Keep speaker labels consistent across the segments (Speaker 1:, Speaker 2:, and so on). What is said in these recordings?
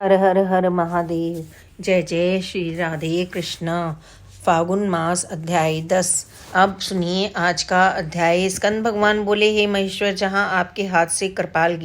Speaker 1: हर हर हर महादेव। जय जय श्री राधे कृष्ण। फागुन मास अध्याय 10। अब सुनिए आज का अध्याय। स्कंद भगवान बोले, हे महेश्वर, जहाँ आपके हाथ से कपाल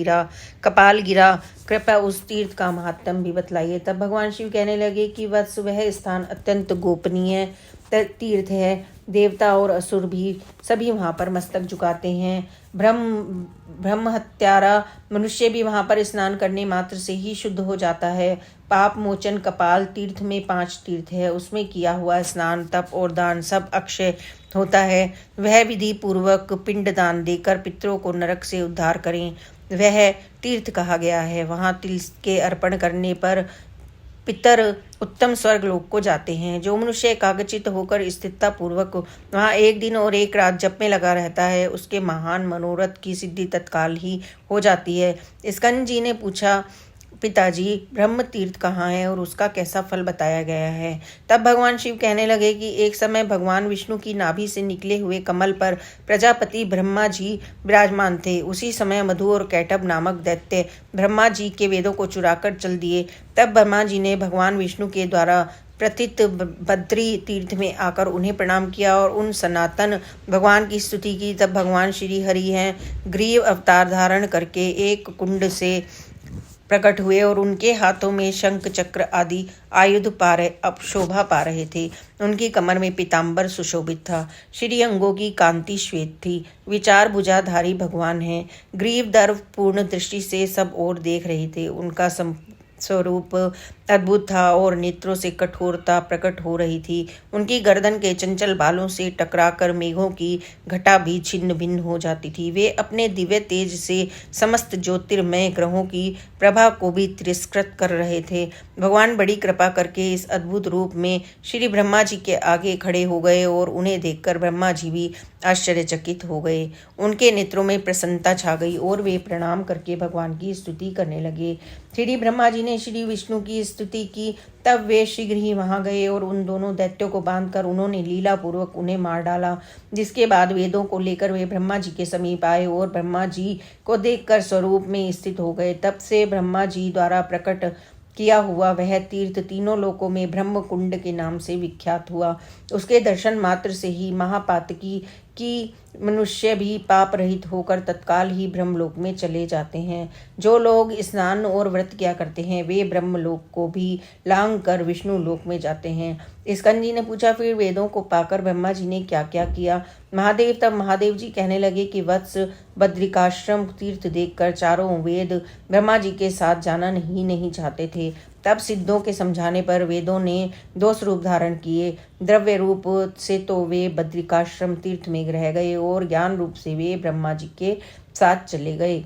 Speaker 1: गिरा कृपया उस तीर्थ का महात्म भी बतलाइए। तब भगवान शिव कहने लगे कि वत्स, वह स्थान अत्यंत गोपनीय तीर्थ है। देवता और असुर भी सभी वहाँ पर मस्तक झुकाते हैं। ब्रह्म हत्यारा मनुष्य भी वहाँ पर स्नान करने मात्र से ही शुद्ध हो जाता है। पाप मोचन कपाल तीर्थ में 5 तीर्थ है, उसमें किया हुआ स्नान, तप और दान सब अक्षय होता है। वह विधि पूर्वक पिंड दान देकर पितरों को नरक से उद्धार करें, वह तीर्थ कहा गया है। वहाँ तिल के अर्पण करने पर पितर उत्तम स्वर्ग लोक को जाते हैं। जो मनुष्य एकाग्रचित्त होकर स्थिरता पूर्वक वहाँ 1 दिन और 1 रात जप में लगा रहता है, उसके महान मनोरथ की सिद्धि तत्काल ही हो जाती है। स्कंद जी ने पूछा, पिताजी, ब्रह्म तीर्थ कहाँ है और उसका कैसा फल बताया गया है? तब भगवान शिव कहने लगे कि एक समय भगवान विष्णु की नाभि से निकले हुए कमल पर प्रजापति ब्रह्मा जी विराजमान थे। उसी समय मधु और कैटभ नामक दैत्य ब्रह्मा जी के वेदों को चुराकर चल दिए। तब ब्रह्मा जी ने भगवान विष्णु के द्वारा प्रतित बद्री तीर्थ में आकर उन्हें प्रणाम किया और उन सनातन भगवान की स्तुति की। तब भगवान श्री हरि हैं ग्रीव अवतार धारण करके एक कुंड से प्रकट हुए और उनके हाथों में शंख चक्र आदि आयुध शोभा पा रहे थे। उनकी कमर में पीताम्बर सुशोभित था। श्री अंगों की कांति श्वेत थी। विचार भुजाधारी भगवान हैं। ग्रीव दर्व पूर्ण दृष्टि से सब ओर देख रहे थे। उनका स्वरूप अद्भुत था और नेत्रों से कठोरता प्रकट हो रही थी। उनकी गर्दन के चंचल बालों से टकराकर मेघों की घटा भी छिन्न भिन्न हो जाती थी। वे अपने दिव्य तेज से समस्त ज्योतिर्मय ग्रहों की प्रभा को भी तिरस्कृत कर रहे थे। भगवान बड़ी कृपा करके इस अद्भुत रूप में श्री ब्रह्मा जी के आगे खड़े हो गए और उन्हें देखकर ब्रह्मा जी भी आश्चर्यचकित हो गए। उनके नेत्रों में प्रसन्नता छा गई और वे प्रणाम करके भगवान की स्तुति करने लगे। श्री ब्रह्मा जी ने श्री विष्णु की स्तुति की। तब वे शीघ्र ही वहां गए और उन दोनों दैत्यों को बांधकर उन्होंने लीला पूर्वक उन्हें मार डाला। जिसके बाद वेदों को लेकर वे ब्रह्मा जी के समीप आए और ब्रह्मा जी को देखकर स्वरूप में स्थित हो गए। तब से ब्रह्मा जी द्वारा प्रकट किया हुआ वह तीर्थ तीनों लोकों में ब्रह्म कुंड के नाम से विख्यात हुआ। उसके दर्शन मात्र से ही महापातकी की मनुष्य भी पाप रहित होकर तत्काल ही ब्रह्मलोक में चले जाते हैं। जो लोग स्नान और व्रत किया करते हैं वे ब्रह्मलोक को भी लांघ कर विष्णु लोक में जाते हैं। स्कंद जी ने पूछा, फिर वेदों को पाकर ब्रह्मा जी ने क्या क्या किया? तब महादेव जी कहने लगे कि वत्स, बद्रिकाश्रम तीर्थ देखकर चारों वेद ब्रह्मा जी के साथ जाना नहीं चाहते थे। तब सिद्धों के समझाने पर वेदों ने 2 स्वरूप धारण किए। द्रव्य रूप से तो वे बद्रिकाश्रम तीर्थ में रह गए और ज्ञान रूप से वे ब्रह्मा जी के साथ चले गए।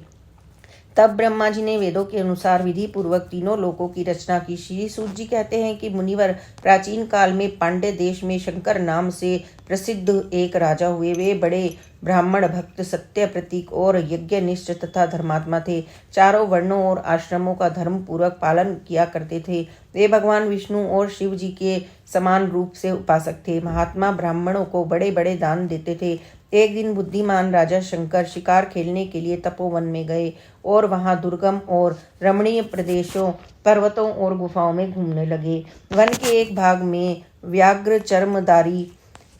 Speaker 1: तब ब्रह्मा जी ने वेदों के अनुसार विधि पूर्वक तीनों लोकों की रचना की। श्री सूत जी कहते हैं कि मुनिवर, प्राचीन काल में पांड्य देश में शंकर नाम से प्रसिद्ध एक राजा हुए। वे बड़े ब्राह्मण भक्त, सत्य प्रतीक और यज्ञनिष्ठ तथा धर्मात्मा थे। चारों वर्णों और आश्रमों का धर्म पूर्वक पालन किया करते थे। वे भगवान विष्णु और शिव जी के समान रूप से उपासक थे। महात्मा ब्राह्मणों को बड़े बड़े दान देते थे। एक दिन बुद्धिमान राजा शंकर शिकार खेलने के लिए तपोवन में गए और वहां दुर्गम और रमणीय प्रदेशों, पर्वतों और गुफाओं में घूमने लगे। वन के एक भाग में व्याघ्र चर्मधारी,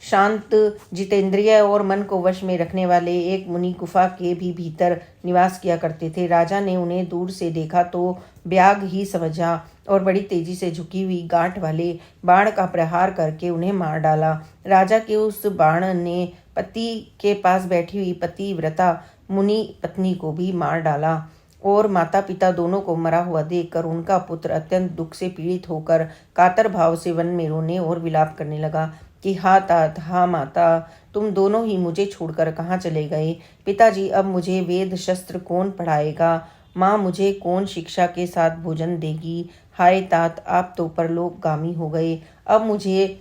Speaker 1: शांत, जितेंद्रिय और मन को वश में रखने वाले एक मुनि गुफा के भी भीतर निवास किया करते थे। राजा ने उन्हें दूर से देखा तो व्याघ्र ही समझा और बड़ी तेजी से झुकी हुई गांठ वाले बाण का प्रहार करके उन्हें मार डाला। राजा के उस बाण ने पति के पास बैठी हुई पतिव्रता मुनि पत्नी को भी मार डाला और माता पिता दोनों को मरा हुआ देखकर उनका पुत्र अत्यंत दुख से पीड़ित होकर कातर भाव से वन में रोने और विलाप करने लगा कि हा तात, हा माता, तुम दोनों ही मुझे छोड़कर कहाँ चले गए? पिताजी, अब मुझे वेद शस्त्र कौन पढ़ाएगा? माँ, मुझे कौन शिक्षा के साथ भोजन देगी? हाय तात, आप तो परलोकगामी हो गए, अब मुझे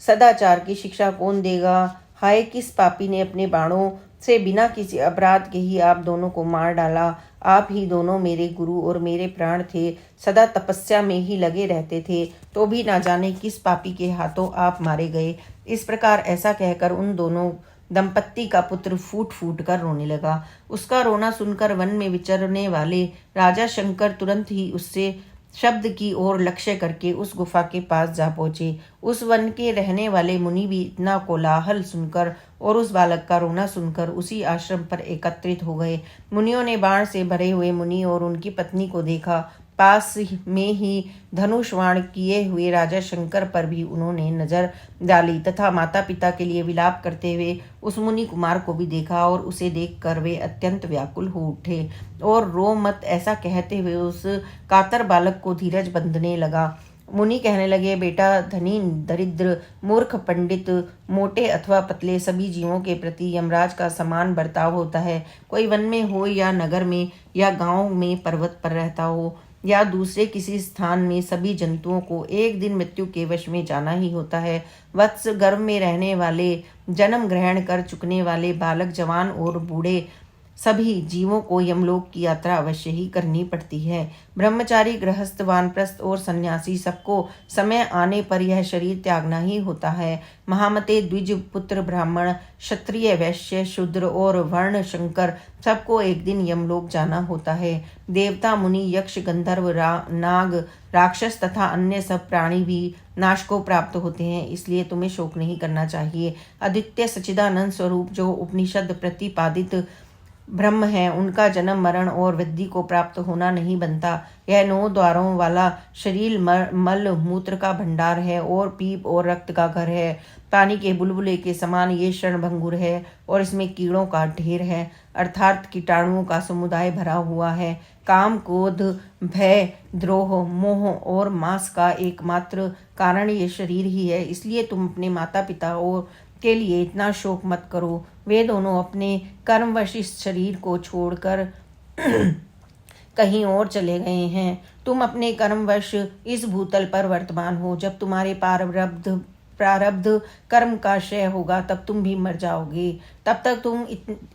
Speaker 1: सदाचार की शिक्षा कौन देगा? हाय, किस पापी ने अपने बाणों से बिना किसी अपराध के ही आप दोनों को मार डाला? आप ही दोनों मेरे गुरु और मेरे प्राण थे, सदा तपस्या में ही लगे रहते थे, तो भी ना जाने किस पापी के हाथों आप मारे गए। इस प्रकार ऐसा कहकर उन दोनों दंपत्ति का पुत्र फूट फूट कर रोने लगा। उसका रोना सुनकर वन में विचरने वाले राजा शंकर तुरंत ही उससे शब्द की ओर लक्ष्य करके उस गुफा के पास जा पहुंचे। उस वन के रहने वाले मुनि भी इतना कोलाहल सुनकर और उस बालक का रोना सुनकर उसी आश्रम पर एकत्रित हो गए। मुनियों ने बाण से भरे हुए मुनि और उनकी पत्नी को देखा। पास में ही धनुषवाण किए हुए राजा शंकर पर भी उन्होंने नजर डाली तथा माता पिता के लिए विलाप करते हुए उस मुनि कुमार को भी देखा और उसे देखकर वे अत्यंत व्याकुल हो उठे और रो मत ऐसा कहते हुए उस कातर बालक को धीरज बंधने लगा। मुनि कहने लगे, बेटा, धनी दरिद्र, मूर्ख पंडित, मोटे अथवा पतले, सभी जीवों के प्रति यमराज का समान बर्ताव होता है। कोई वन में हो या नगर में या गांव में, पर्वत पर रहता हो या दूसरे किसी स्थान में, सभी जंतुओं को एक दिन मृत्यु के वश में जाना ही होता है। वत्स, गर्भ में रहने वाले, जन्म ग्रहण कर चुकने वाले, बालक, जवान और बूढ़े, सभी जीवों को यमलोक की यात्रा अवश्य ही करनी पड़ती है। ब्रह्मचारी, गृहस्थ, वानप्रस्थ और सन्यासी सबको समय आने पर यह शरीर त्यागना ही होता है। महामते, द्विज, पुत्र, ब्राह्मण, क्षत्रिय, वैश्य, शूद्र और वर्ण शंकर सबको एक दिन यमलोक जाना होता है। देवता, मुनि, यक्ष, गंधर्व, नाग, राक्षस तथा अन्य सब प्राणी भी नाश को प्राप्त होते हैं, इसलिए तुम्हें शोक नहीं करना चाहिए। अद्वितीय सच्चिदानंद स्वरूप जो उपनिषद प्रतिपादित ब्रह्म है, उनका जन्म, मरण और वृद्धि को प्राप्त होना नहीं बनता। यह 9 द्वारों वाला शरीर मल मूत्र का भंडार है और पीप और रक्त का घर है। पानी के बुलबुले के समान ये क्षणभंगुर है और इसमें कीड़ों का ढेर है, अर्थात कीटाणुओं का समुदाय भरा हुआ है। काम, क्रोध, भय, द्रोह, मोह और मांस का एकमात्र कारण ये शरीर ही है, इसलिए तुम अपने माता पिता और के लिए इतना शोक मत करो। वे दोनों अपने कर्मवश इस शरीर को छोड़कर कहीं और चले गए हैं। तुम अपने कर्मवश इस भूतल पर वर्तमान हो। जब तुम्हारे प्रारब्ध कर्म का क्षय होगा तब तुम भी मर जाओगे। तब तक तुम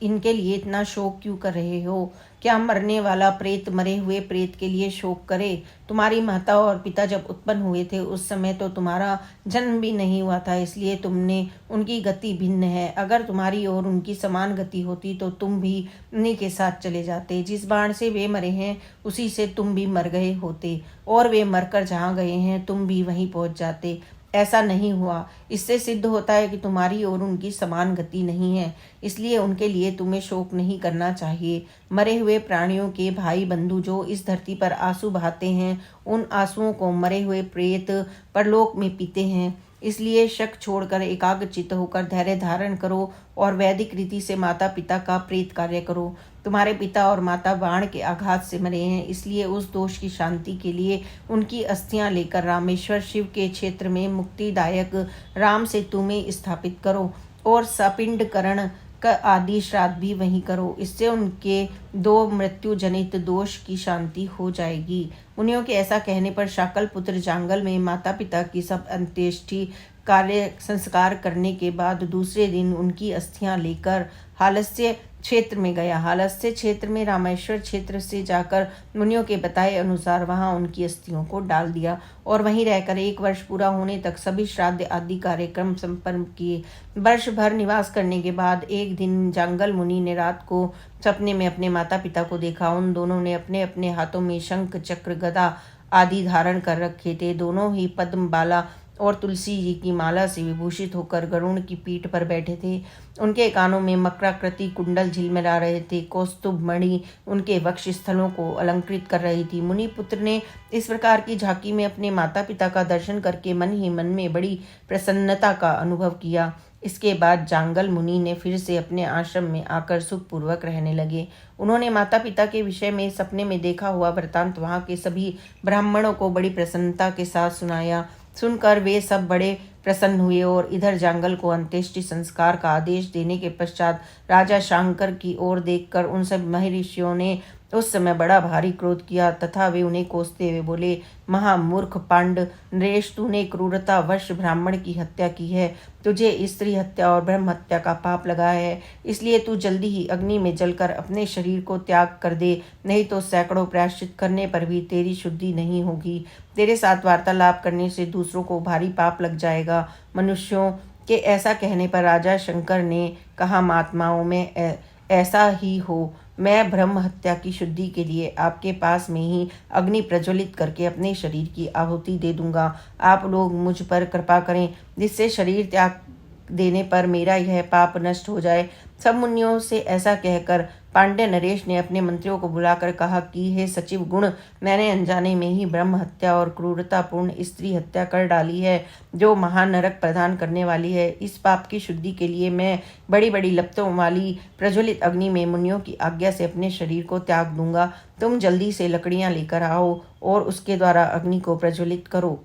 Speaker 1: इनके लिए इतना शोक क्यों कर रहे हो? क्या मरने वाला प्रेत मरे हुए प्रेत के लिए शोक करे? तुम्हारी माता और पिता जब उत्पन्न हुए थे उस समय तो तुम्हारा जन्म भी नहीं हुआ था, इसलिए तुमने उनकी गति भिन्न है। अगर तुम्हारी और उनकी समान गति होती तो तुम भी उन्हीं के साथ चले जाते। जिस बाण से वे मरे हैं उसी से तुम भी मर गए होते और वे मरकर जहाँ गए हैं तुम भी वहीं पहुँच जाते। ऐसा नहीं हुआ। इससे सिद्ध होता है कि तुम्हारी और उनकी समान गति नहीं है, इसलिए उनके लिए तुम्हें शोक नहीं करना चाहिए। मरे हुए प्राणियों के भाई बंधु जो इस धरती पर आंसू बहाते हैं, उन आंसुओं को मरे हुए प्रेत परलोक में पीते हैं। इसलिए शक छोड़कर एकाग्रचित्त होकर धैर्य धारण करो और वैदिक रीति से माता पिता का प्रेत कार्य करो। तुम्हारे पिता और माता बाण के आघात से मरे हैं, इसलिए उस दोष की शांति के लिए उनकी अस्थियां लेकर रामेश्वर शिव के क्षेत्र में मुक्तिदायक राम सेतु में स्थापित करो और सपिंडकरण आदि श्राद्ध भी वहीं करो। इससे उनके 2 मृत्यु जनित दोष की शांति हो जाएगी। मुनियों के ऐसा कहने पर शाकल पुत्र जांगल में माता पिता की सब अंत्येष्टि कार्य संस्कार करने के बाद दूसरे दिन उनकी अस्थियां लेकर हालस्य क्षेत्र में गया। हालस्य क्षेत्र में रामेश्वर क्षेत्र से जाकर मुनियों के बताए अनुसार वहां उनकी अस्थियों को डाल दिया और वहीं रहकर 1 वर्ष पूरा होने तक सभी श्राद्ध आदि कार्यक्रम संपन्न किए। वर्ष भर निवास करने के बाद एक दिन जांगल मुनि ने रात को सपने में अपने माता पिता को देखा। उन दोनों ने अपने अपने हाथों में शंख, चक्र, गदा आदि धारण कर रखे थे। दोनों ही पद्म बाला और तुलसी जी की माला से विभूषित होकर गरुड़ की पीठ पर बैठे थे। उनके कानों में मकराकृति कुंडल झिलमिला रहे थे। कौस्तुभ मणि उनके वक्ष स्थलों को अलंकृत कर रही थी। मुनि पुत्र ने इस प्रकार की झांकी में अपने माता पिता का दर्शन करके मन ही मन में बड़ी प्रसन्नता का अनुभव किया। इसके बाद जांगल मुनि ने फिर से अपने आश्रम में आकर सुखपूर्वक रहने लगे। उन्होंने माता पिता के विषय में सपने में देखा हुआ वृत्तांत वहां के सभी ब्राह्मणों को बड़ी प्रसन्नता के साथ सुनाया। सुनकर वे सब बड़े प्रसन्न हुए और इधर जांगल को अंत्येष्टि संस्कार का आदेश देने के पश्चात राजा शंकर की ओर देखकर उन सब महर्षियों ने उस समय बड़ा भारी क्रोध किया तथा वे उन्हें कोसते हुए बोले, महामूर्ख पांड नरेश, तूने क्रूरतावश ब्राह्मण की हत्या की है। तुझे स्त्री हत्या और ब्रह्म हत्या का पाप लगा है, इसलिए तू जल्दी ही अग्नि में जलकर अपने शरीर को त्याग कर दे, नहीं तो सैकड़ों प्रायश्चित करने पर भी तेरी शुद्धि नहीं होगी। तेरे साथ वार्तालाप करने से दूसरों को भारी पाप लग जाएगा। मनुष्यों के ऐसा कहने पर राजा शंकर ने कहा, महात्माओं में ऐसा ही हो। मैं ब्रह्म हत्या की शुद्धि के लिए आपके पास में ही अग्नि प्रज्वलित करके अपने शरीर की आहुति दे दूंगा। आप लोग मुझ पर कृपा करें, जिससे शरीर त्याग देने पर मेरा यह पाप नष्ट हो जाए। सब मुनियों से ऐसा कहकर पांड्य नरेश ने अपने मंत्रियों को बुलाकर कहा कि हे सचिव गुण, मैंने अनजाने में ही ब्रह्म हत्या और क्रूरतापूर्ण स्त्री हत्या कर डाली है, जो महानरक प्रदान करने वाली है। इस पाप की शुद्धि के लिए मैं बड़ी बड़ी लपटों वाली प्रज्वलित अग्नि में मुनियों की आज्ञा से अपने शरीर को त्याग दूंगा। तुम जल्दी से लकड़ियां लेकर आओ और उसके द्वारा अग्नि को प्रज्वलित करो।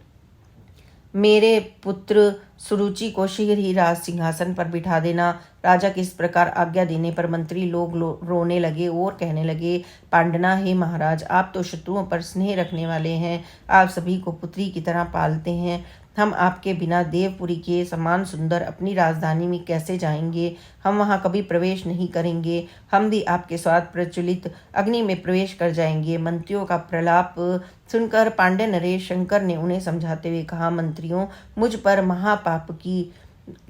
Speaker 1: मेरे पुत्र सुरुचि को शीघ्र ही राज सिंहासन पर बिठा देना। राजा की इस प्रकार आज्ञा देने पर मंत्री लोग रोने लगे और कहने लगे, पांडना, हे महाराज, आप तो शत्रुओं पर स्नेह रखने वाले हैं। आप सभी को पुत्री की तरह पालते हैं। हम आपके बिना देवपुरी के समान सुंदर अपनी राजधानी में कैसे जाएंगे? हम वहाँ कभी प्रवेश नहीं करेंगे। हम भी आपके साथ प्रज्वलित अग्नि में प्रवेश कर जाएंगे। मंत्रियों का प्रलाप सुनकर पांड्य नरेश शंकर ने उन्हें समझाते हुए कहा, मंत्रियों, मुझ पर महापाप की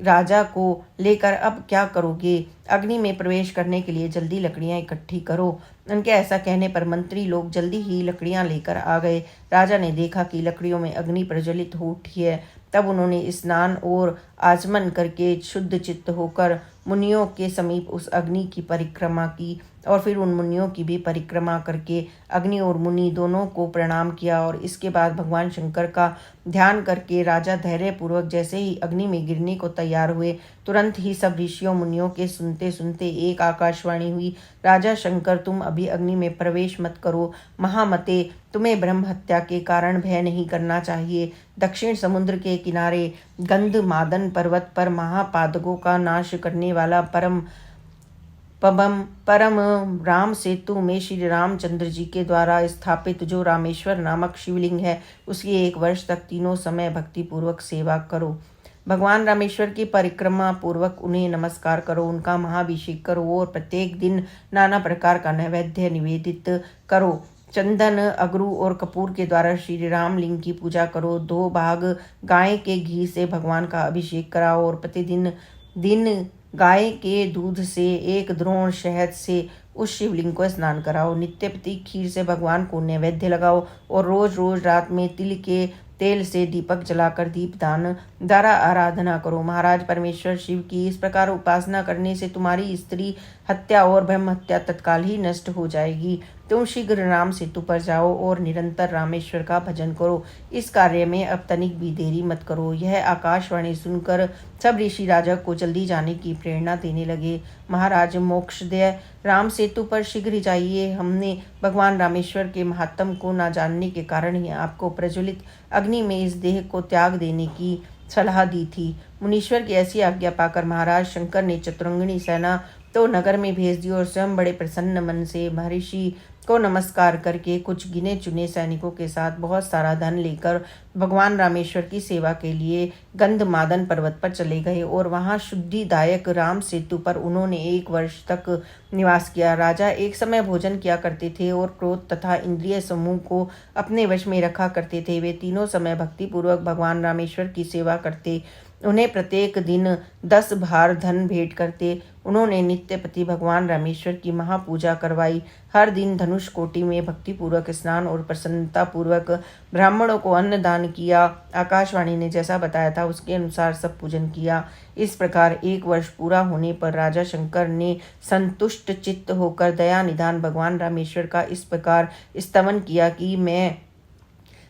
Speaker 1: राजा को लेकर अब क्या करोगे? अग्नि में प्रवेश करने के लिए जल्दी लकड़ियां इकट्ठी करो। उनके ऐसा कहने पर मंत्री लोग जल्दी ही लकड़ियां लेकर आ गए। राजा ने देखा कि लकड़ियों में अग्नि प्रज्वलित हो उठी है। तब उन्होंने स्नान और आचमन करके शुद्ध चित्त होकर मुनियों के समीप उस अग्नि की परिक्रमा की और फिर उन मुनियों की भी परिक्रमा करके अग्नि और मुनि दोनों को प्रणाम किया। और इसके बाद भगवान शंकर का ध्यान करके राजा धैर्यपूर्वक जैसे ही अग्नि में गिरने को तैयार हुए, तुरंत ही सब ऋषियों मुनियों के सुनते सुनते एक आकाशवाणी हुई, राजा शंकर, तुम अभी अग्नि में प्रवेश मत करो। महामते, तुम्हें ब्रह्म हत्या के कारण भय नहीं करना चाहिए। दक्षिण समुद्र के किनारे गंधमादन पर्वत पर महापातकों का नाश करने वाला परम राम सेतु में श्री रामचंद्र जी के द्वारा स्थापित जो रामेश्वर नामक शिवलिंग है, उसकी 1 वर्ष तक तीनों समय भक्ति पूर्वक सेवा करो। भगवान रामेश्वर की परिक्रमा पूर्वक उन्हें नमस्कार करो, उनका महाभिषेक करो और प्रत्येक दिन नाना प्रकार का नैवेद्य निवेदित करो। चंदन, अगरू और कपूर के द्वारा श्री राम लिंग की पूजा करो। 2 भाग गाय के घी से भगवान का अभिषेक कराओ और प्रतिदिन गाय के दूध से 1 द्रोण शहद से उस शिवलिंग को स्नान कराओ। नित्य प्रति खीर से भगवान को नैवेद्य लगाओ और रोज रोज रात में तिल के तेल से दीपक जलाकर दीपदान द्वारा आराधना करो। महाराज, परमेश्वर शिव की इस प्रकार उपासना करने से तुम्हारी स्त्री हत्या और ब्रह्म हत्या तत्काल ही नष्ट हो जाएगी। तुम शीघ्र राम सेतु पर जाओ और निरंतर रामेश्वर का भजन करो। इस कार्य में अब तनिक भी देरी मत करो। यह आकाशवाणी सुनकर सब ऋषि राजा को जल्दी जाने की प्रेरणा देने लगे। महाराज, मोक्षदय राम सेतु पर शीघ्र जाइए। हमने भगवान रामेश्वर के महात्म को न जानने के कारण ही आपको प्रज्वलित अग्नि में इस देह को त्याग देने की सलाह दी थी। मुनीश्वर की ऐसी आज्ञा पाकर महाराज शंकर ने चतुरंगिणी सेना तो नगर में भेज दी और स्वयं बड़े प्रसन्न मन से महर्षि को नमस्कार करके कुछ गिने चुने सैनिकों के साथ बहुत सारा धन लेकर भगवान रामेश्वर की सेवा के लिए गंधमादन पर्वत पर चले गए और वहां शुद्धिदायक राम सेतु पर उन्होंने 1 वर्ष तक निवास किया। राजा एक समय भोजन किया करते थे और क्रोध तथा इंद्रिय समूह को अपने वश में रखा करते थे। वे तीनों समय भक्तिपूर्वक भगवान रामेश्वर की सेवा करते, उन्हें प्रत्येक दिन 10 भार धन भेंट करते। उन्होंने नित्य प्रति भगवान रामेश्वर की महापूजा करवाई। हर दिन धनुष कोटि में भक्तिपूर्वक स्नान और प्रसन्नता पूर्वक ब्राह्मणों को अन्न दान किया। आकाशवाणी ने जैसा बताया था उसके अनुसार सब पूजन किया। इस प्रकार 1 वर्ष पूरा होने पर राजा शंकर ने संतुष्ट चित्त होकर दया निधान भगवान रामेश्वर का इस प्रकार स्तवन किया कि मैं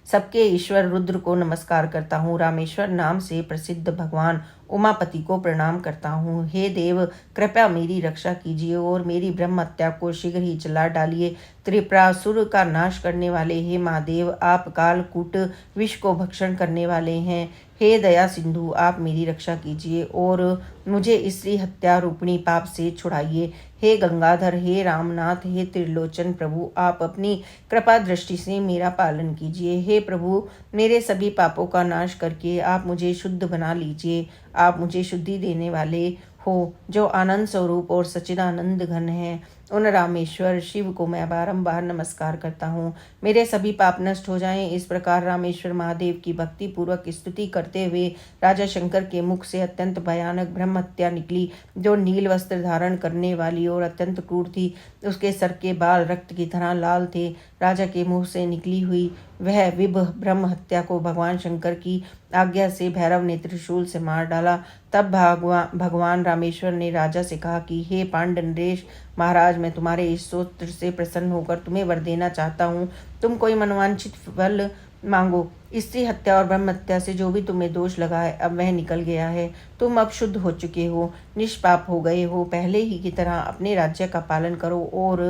Speaker 1: सबके ईश्वर रुद्र को नमस्कार करता हूँ। रामेश्वर नाम से प्रसिद्ध भगवान उमापति को प्रणाम करता हूँ। हे देव, कृपया मेरी रक्षा कीजिए और मेरी ब्रह्म हत्या को शीघ्र ही जला डालिए। त्रिपुरासुर का नाश करने वाले हे महादेव, आप कालकूट विष को भक्षण करने वाले हैं। हे दया सिंधु, आप मेरी रक्षा कीजिए और मुझे स्त्री हत्या रूपिणी पाप से छुड़ाइए। हे गंगाधर, हे रामनाथ, हे त्रिलोचन प्रभु, आप अपनी कृपा दृष्टि से मेरा पालन कीजिए। हे प्रभु, मेरे सभी पापों का नाश करके आप मुझे शुद्ध बना लीजिए। आप मुझे शुद्धि देने वाले हो, जो आनंद स्वरूप और सच्चिदानंद घन है। उन रामेश्वर शिव को मैं बारंबार नमस्कार करता हूँ। मेरे सभी पाप नष्ट हो जाएं। इस प्रकार रामेश्वर महादेव की भक्ति पूर्वक स्तुति करते हुए राजा शंकर के मुख से अत्यंत भयानक ब्रह्म हत्या निकली, जो नील वस्त्र धारण करने वाली और अत्यंत क्रूर थी। उसके सर के बाल रक्त की तरह लाल थे। राजा के मुंह से निकली हुई वह विभ ब्रह्म हत्या को भगवान शंकर की आज्ञा से भैरव ने त्रिशूल से मार डाला। तब भगवान रामेश्वर ने राजा से कहा कि हे पांड नरेश महाराज, मैं तुम्हारे इस स्तोत्र से प्रसन्न होकर तुम्हें वर देना चाहता हूँ। तुम कोई मनोवांछित फल मांगो। स्त्री हत्या और ब्रह्म हत्या से जो भी तुम्हें दोष लगा है, अब वह निकल गया है। तुम अब शुद्ध हो चुके हो, निष्पाप हो गए हो। पहले ही की तरह अपने राज्य का पालन करो और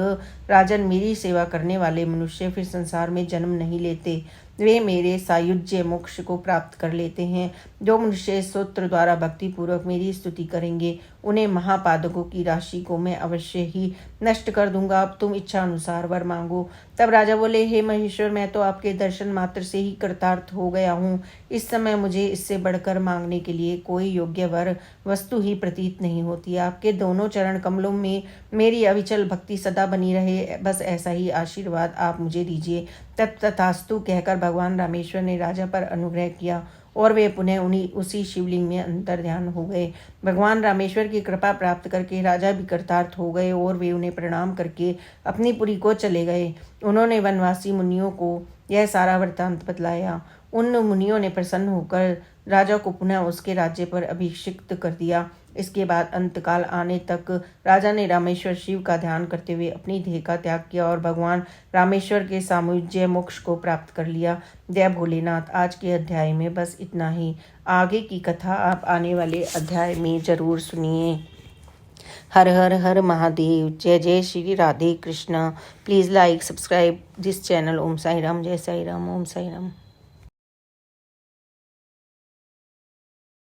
Speaker 1: राजन, मेरी सेवा करने वाले मनुष्य फिर संसार में जन्म नहीं लेते। वे मेरे सायुज्य मोक्ष को प्राप्त कर लेते हैं। जो मनुष्य स्तोत्र द्वारा भक्ति पूर्वक मेरी स्तुति करेंगे, उन्हें महापादकों की राशि को मैं अवश्य ही नष्ट कर दूंगा। अब तुम इच्छा अनुसार वर मांगो। तब राजा बोले, हे महेश्वर, मैं तो आपके दर्शन मात्र से ही कृतार्थ हो गया हूँ। इस समय मुझे इससे बढ़कर मांगने के लिए कोई योग्य वर वस्तु ही प्रतीत नहीं होती। आपके दोनों चरण कमलों में मेरी अविचल भक्ति सदा बनी रहे, बस ऐसा ही आशीर्वाद आप मुझे दीजिए। तथास्तु कहकर भगवान रामेश्वर ने राजा पर अनुग्रह किया और वे पुनः उसी शिवलिंग में अंतर ध्यान हो गए। भगवान रामेश्वर की कृपा प्राप्त करके राजा भी कृतार्थ हो गए और वे उन्हें प्रणाम करके अपनी पुरी को चले गए। उन्होंने वनवासी मुनियों को यह सारा वृत्तांत बतलाया। उन मुनियों ने प्रसन्न होकर राजा को पुनः उसके राज्य पर अभिषिक्त कर दिया। इसके बाद अंतकाल आने तक राजा ने रामेश्वर शिव का ध्यान करते हुए अपनी देह का त्याग किया और भगवान रामेश्वर के सामुज्य मोक्ष को प्राप्त कर लिया। जय भोलेनाथ। आज के अध्याय में बस इतना ही। आगे की कथा आप आने वाले अध्याय में जरूर सुनिए। हर हर हर महादेव। जय जय Shri Radhe Krishna. Please like subscribe this channel. Om Sai Ram. जय साई राम। ओम साई राम।